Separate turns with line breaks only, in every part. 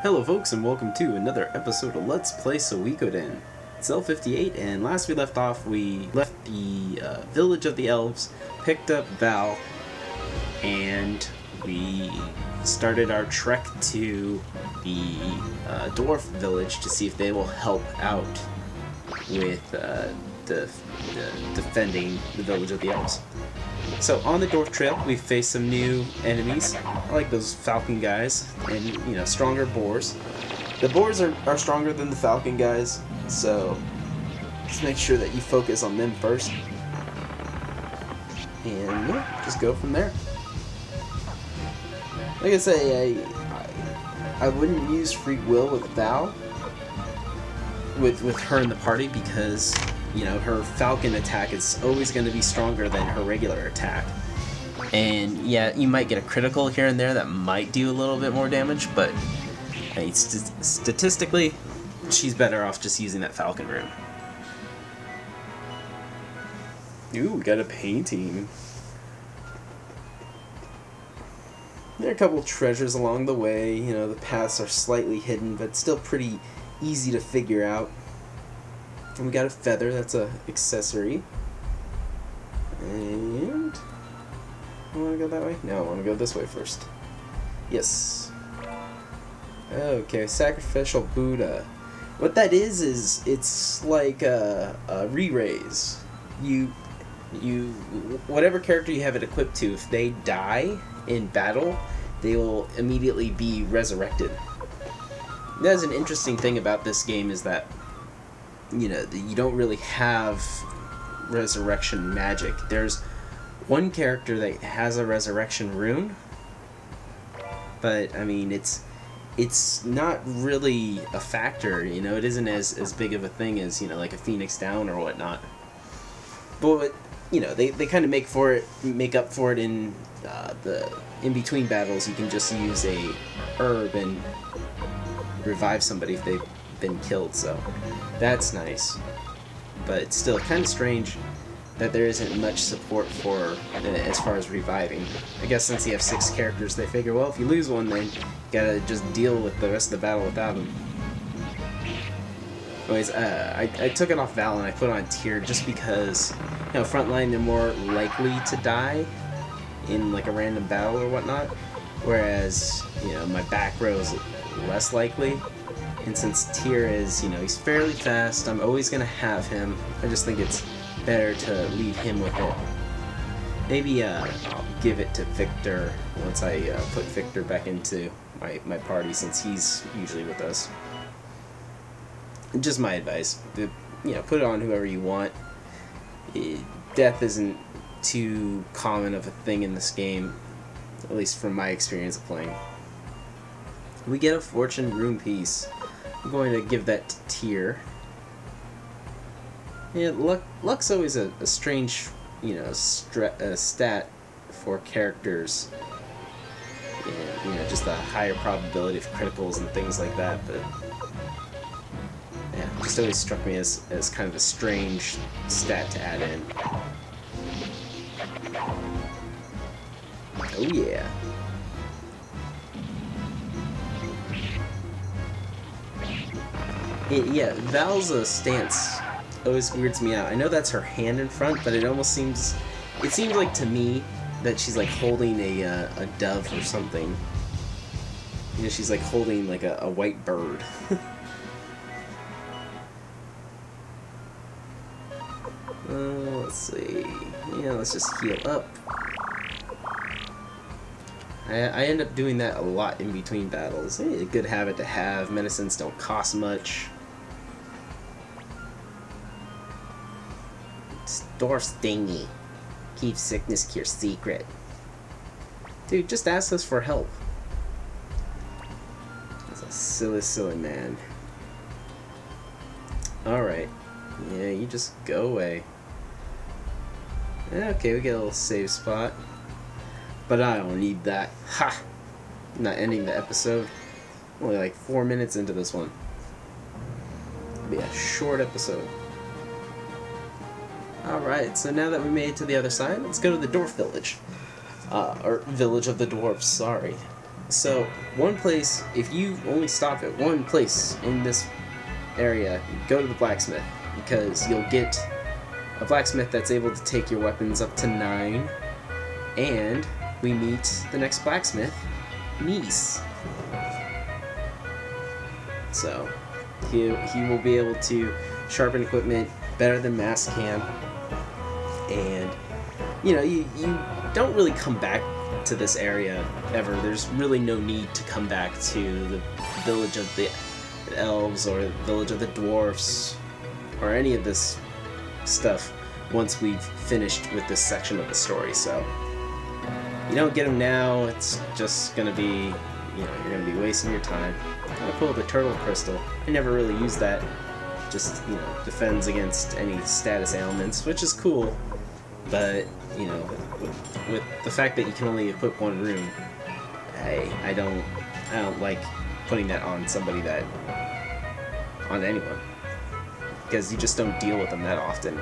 Hello folks and welcome to another episode of Let's Play Suikoden. It's L58 and last we left off we left the village of the elves, picked up Val, and we started our trek to the dwarf village to see if they will help out with defending the village of the elves. So on the Dwarf Trail, we faced some new enemies. I like those falcon guys, and you know, stronger boars. The boars are stronger than the falcon guys, so just make sure that you focus on them first, and yeah, just go from there. Like I say, I wouldn't use free will with Val, with her in the party, because you know, her falcon attack is always going to be stronger than her regular attack. And yeah, you might get a critical here and there that might do a little bit more damage, but I mean, statistically, she's better off just using that falcon rune. Ooh, we got a painting. There are a couple treasures along the way. You know, the paths are slightly hidden, but still pretty easy to figure out. And we got a feather, that's a accessory. And I want to go that way? No, I want to go this way first. Yes. Okay, sacrificial Buddha. What that is it's like a re-raise. You whatever character you have it equipped to, if they die in battle, they will immediately be resurrected. That's an interesting thing about this game, is that you know, you don't really have resurrection magic. There's one character that has a resurrection rune, but I mean, it's not really a factor, you know, it isn't as big of a thing as, you know, like a Phoenix Down or whatnot. But, you know, they kind of make up for it in the in-between battles. You can just use a herb and revive somebody if they've been killed, so that's nice. But it's still kind of strange that there isn't much support for as far as reviving. I guess since you have 6 characters, they figure, well, if you lose one, then you gotta just deal with the rest of the battle without him. Anyways, I took it off Val and I put on Tyr just because, you know, frontline, they're more likely to die in like a random battle or whatnot, whereas, you know, my back row is less likely. And since Tyr is, you know, he's fairly fast, I'm always going to have him. I just think it's better to leave him with it. Maybe I'll give it to Victor once I put Victor back into my party, since he's usually with us. Just my advice. You know, put it on whoever you want. Death isn't too common of a thing in this game, at least from my experience of playing. We get a fortune rune piece. I'm going to give that to Tyr. Yeah, luck's always a strange, you know, stat for characters. Yeah, you know, just a higher probability of criticals and things like that. But yeah, it just always struck me as kind of a strange stat to add in. Oh yeah. Yeah, Val's stance always weirds me out. I know that's her hand in front, but it almost seems... It seems like to me that she's like holding a dove or something. You know, she's like holding like a white bird. Let's see. Yeah, let's just heal up. I end up doing that a lot in between battles. A good habit to have. Medicines don't cost much. Dwarf's dingy. Keep sickness cure secret. Dude, just ask us for help. That's a silly, silly man. Alright. Yeah, you just go away. Okay, we get a little save spot. But I don't need that. Ha! I'm not ending the episode. Only like 4 minutes into this one. It'll be a short episode. Alright, so now that we made it to the other side, let's go to the Dwarf Village. Or Village of the Dwarfs, sorry. So, one place, if you only stop at one place in this area, go to the blacksmith, because you'll get a blacksmith that's able to take your weapons up to 9, and we meet the next blacksmith, Nice. So, he will be able to sharpen equipment better than Mass can, and, you know, you don't really come back to this area ever. There's really no need to come back to the village of the elves or the village of the dwarfs or any of this stuff once we've finished with this section of the story. So you don't get them now, it's just gonna be, you know, you're gonna be wasting your time. I'm gonna pull the turtle crystal. I never really used that. Just, you know, defends against any status ailments, which is cool, but, you know, with the fact that you can only equip one rune, I don't like putting that on somebody on anyone, because you just don't deal with them that often.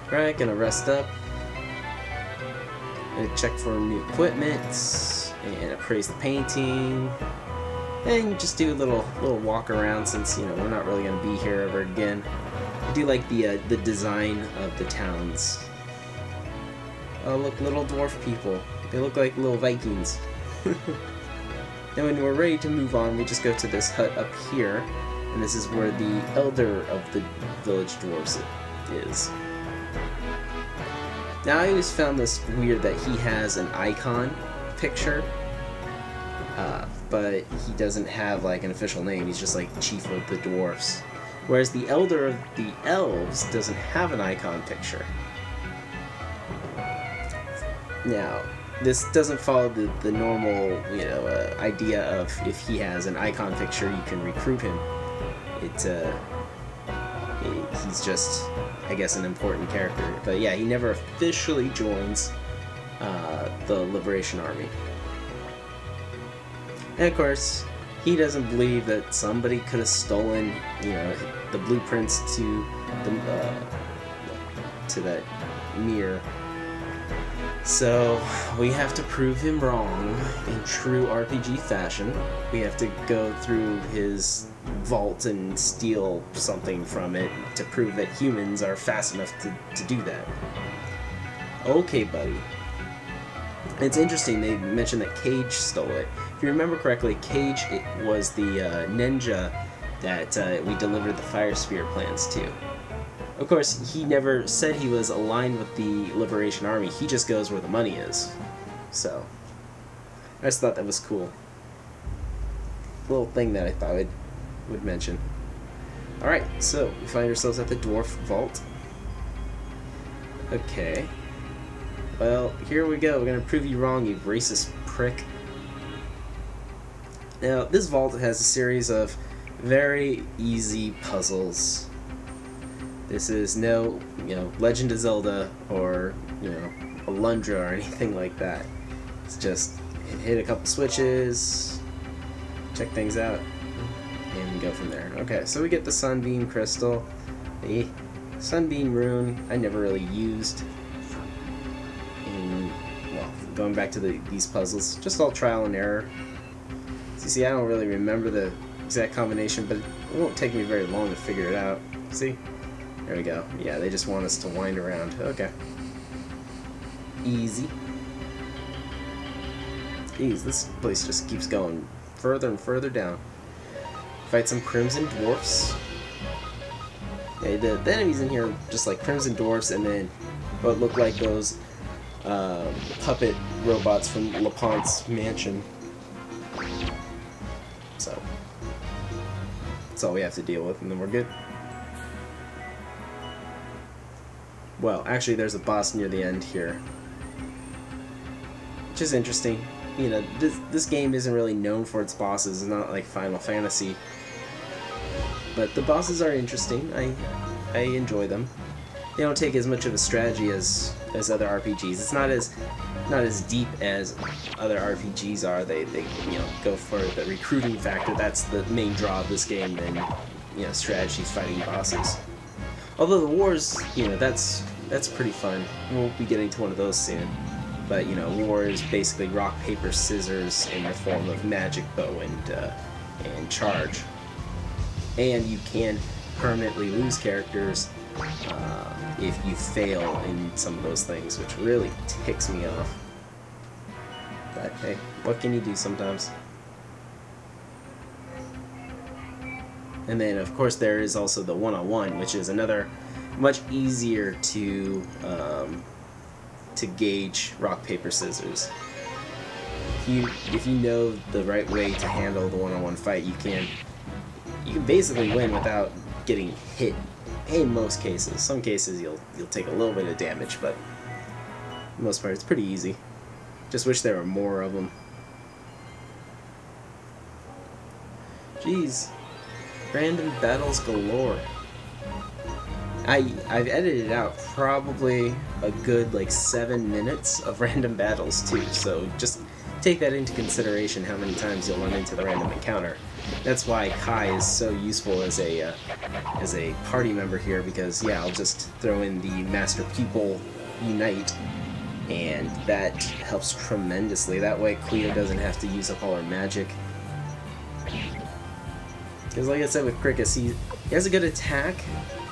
Alright, gonna rest up, gonna check for new equipment, and appraise the painting, and just do a little walk around, since, you know, we're not really gonna be here ever again. I do like the design of the towns. Oh, look, little dwarf people. They look like little Vikings. Then when we're ready to move on, we just go to this hut up here, and this is where the elder of the village dwarves is. Now, I always found this weird that he has an icon picture, but he doesn't have like an official name. He's just like chief of the dwarfs. Whereas the elder of the elves doesn't have an icon picture. Now, this doesn't follow the normal, you know, idea of if he has an icon picture, you can recruit him. He's just, I guess, an important character. But yeah, he never officially joins the Liberation Army. And of course, he doesn't believe that somebody could have stolen, you know, the blueprints to that mirror. So we have to prove him wrong in true RPG fashion. We have to go through his vault and steal something from it to prove that humans are fast enough to do that. Okay, buddy. It's interesting, they mentioned that Cage stole it. If you remember correctly, Cage was the ninja that we delivered the Fire Spear plans to. Of course, he never said he was aligned with the Liberation Army, he just goes where the money is. So, I just thought that was cool. A little thing that I thought I would mention. Alright, so we find ourselves at the Dwarf Vault. Okay. Well, here we go. We're gonna prove you wrong, you racist prick. Now, this vault has a series of very easy puzzles. This is no, you know, Legend of Zelda or, you know, Alundra or anything like that. It's just hit a couple switches, check things out, and go from there. Okay, so we get the Sunbeam Crystal, the Sunbeam Rune I never really used. And, well, going back to these puzzles, just all trial and error. So you see, I don't really remember the exact combination, but it won't take me very long to figure it out. See? There we go. Yeah, they just want us to wind around. Okay. Easy. Jeez, this place just keeps going further and further down. Fight some Crimson Dwarfs. Yeah, the enemies in here are just like Crimson Dwarfs and then what look like those puppet robots from LaPonte's mansion. So, that's all we have to deal with, and then we're good. Well, actually, there's a boss near the end here, which is interesting. You know, this game isn't really known for its bosses. It's not like Final Fantasy, but the bosses are interesting. I enjoy them. They don't take as much of a strategy as other RPGs. It's not as deep as other RPGs are. They you know, go for the recruiting factor. That's the main draw of this game. Than, you know, strategies fighting bosses. Although the wars, you know, that's pretty fun. We'll be getting to one of those soon. But you know, war is basically rock, paper, scissors in the form of magic, bow, and charge. And you can permanently lose characters if you fail in some of those things, which really ticks me off. But hey, what can you do sometimes? And then, of course, there is also the one-on-one, which is another much easier to gauge rock, paper, scissors. If you know the right way to handle the one-on-one fight, you can basically win without getting hit. In most cases, some cases you'll take a little bit of damage, but for the most part, it's pretty easy. Just wish there were more of them. Jeez. Random battles galore. I've edited out probably a good like 7 minutes of random battles too, so just take that into consideration how many times you'll run into the random encounter. That's why Kai is so useful as a party member here, because yeah, I'll just throw in the Master Pupil Unite, and that helps tremendously. That way Cleo doesn't have to use up all her magic. Because like I said with Cricus, he has a good attack.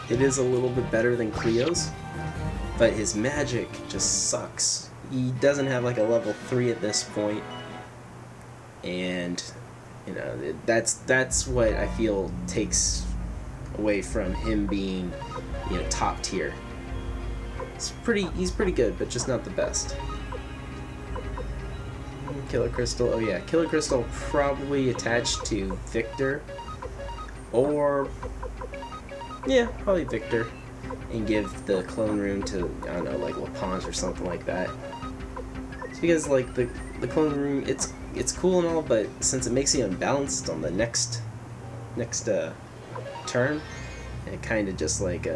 It is a little bit better than Cleo's, but his magic just sucks. He doesn't have like a level 3 at this point, and you know, that's what I feel takes away from him being, you know, top tier. He's pretty good, but just not the best. Killer Crystal, oh yeah, Killer Crystal probably attached to Victor, or yeah, probably Victor, and give the clone rune to, I don't know, like LaPonge or something like that. It's because like the clone rune, it's cool and all, but since it makes you unbalanced on the next turn, it kind of just like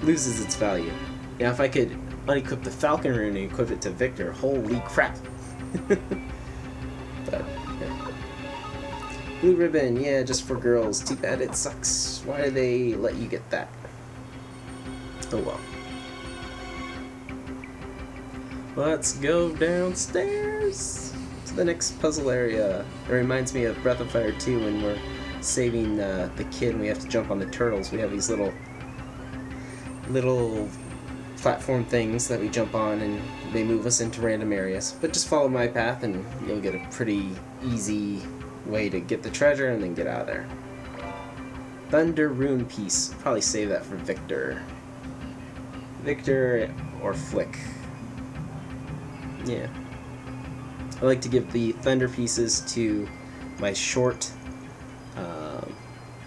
loses its value. Now if I could unequip the Falcon rune and equip it to Victor, holy crap! But yeah. Blue ribbon, yeah, just for girls. Too bad it sucks. Why do they let you get that? Oh well. Let's go downstairs to the next puzzle area. It reminds me of Breath of Fire 2 when we're saving the kid and we have to jump on the turtles. We have these little platform things that we jump on and they move us into random areas. But just follow my path and you'll get a pretty easy way to get the treasure and then get out of there. Thunder Rune Piece. Probably save that for Victor. Victor or Flick. Yeah. I like to give the Thunder pieces to my short,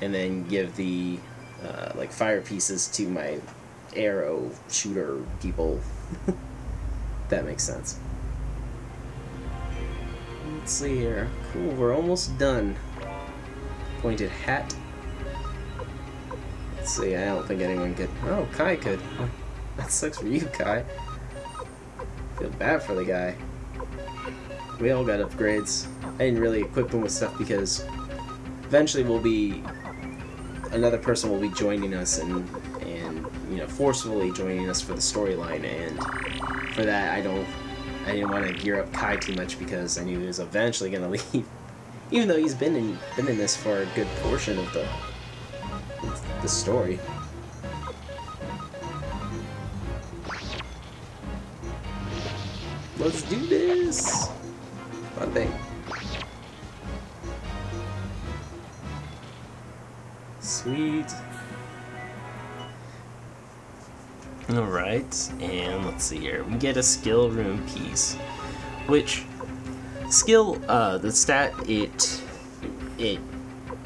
and then give the like fire pieces to my arrow shooter people. That makes sense. Let's see here. Cool, we're almost done. Pointed hat. Let's see, I don't think anyone could. Oh, Kai could. That sucks for you, Kai. Feel bad for the guy. We all got upgrades. I didn't really equip him with stuff because eventually another person will be joining us and you know, forcefully joining us for the storyline, and for that I didn't want to gear up Kai too much because I knew he was eventually gonna leave. Even though he's been in this for a good portion of the story. Let's do this! Fun thing. Sweet. Alright, and let's see here. We get a skill rune piece. Which, skill, the stat, it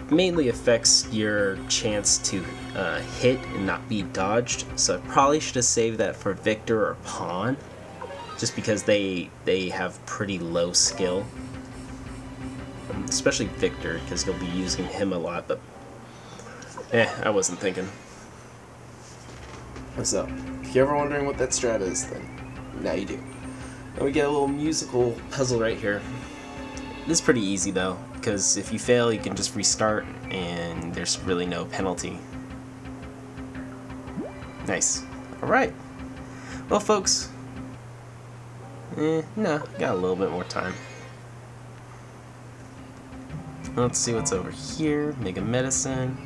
mainly affects your chance to hit and not be dodged. So I probably should have saved that for Victor or Pawn. Just because they have pretty low skill. Especially Victor, because you'll be using him a lot, but I wasn't thinking. So, if you're ever wondering what that strat is, then now you do. And we get a little musical puzzle right here. This is pretty easy though, because if you fail you can just restart and there's really no penalty. Nice. Alright. Well folks, No, got a little bit more time. Let's see what's over here. Mega Medicine.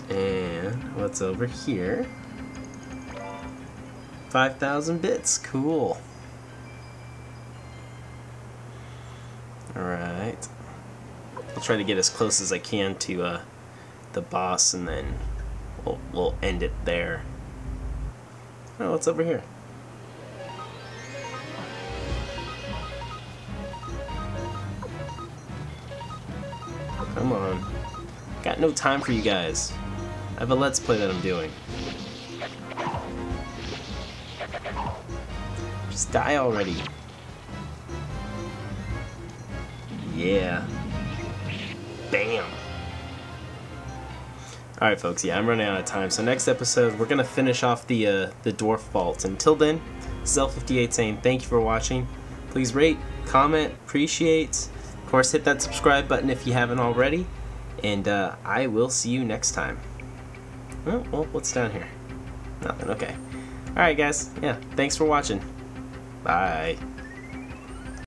And what's over here? 5,000 bits. Cool. Alright. I'll try to get as close as I can to the boss, and then we'll end it there. Oh, what's over here? Come on. Got no time for you guys. I have a Let's Play that I'm doing. Just die already. Yeah. Bam. Alright folks, yeah, I'm running out of time. So next episode, we're going to finish off the Dwarf Vault. Until then, this is L58 saying thank you for watching. Please rate, comment, appreciate. Of course, hit that subscribe button if you haven't already. And I will see you next time. Oh, well, what's down here? Nothing, okay. Alright guys, yeah, thanks for watching. Bye.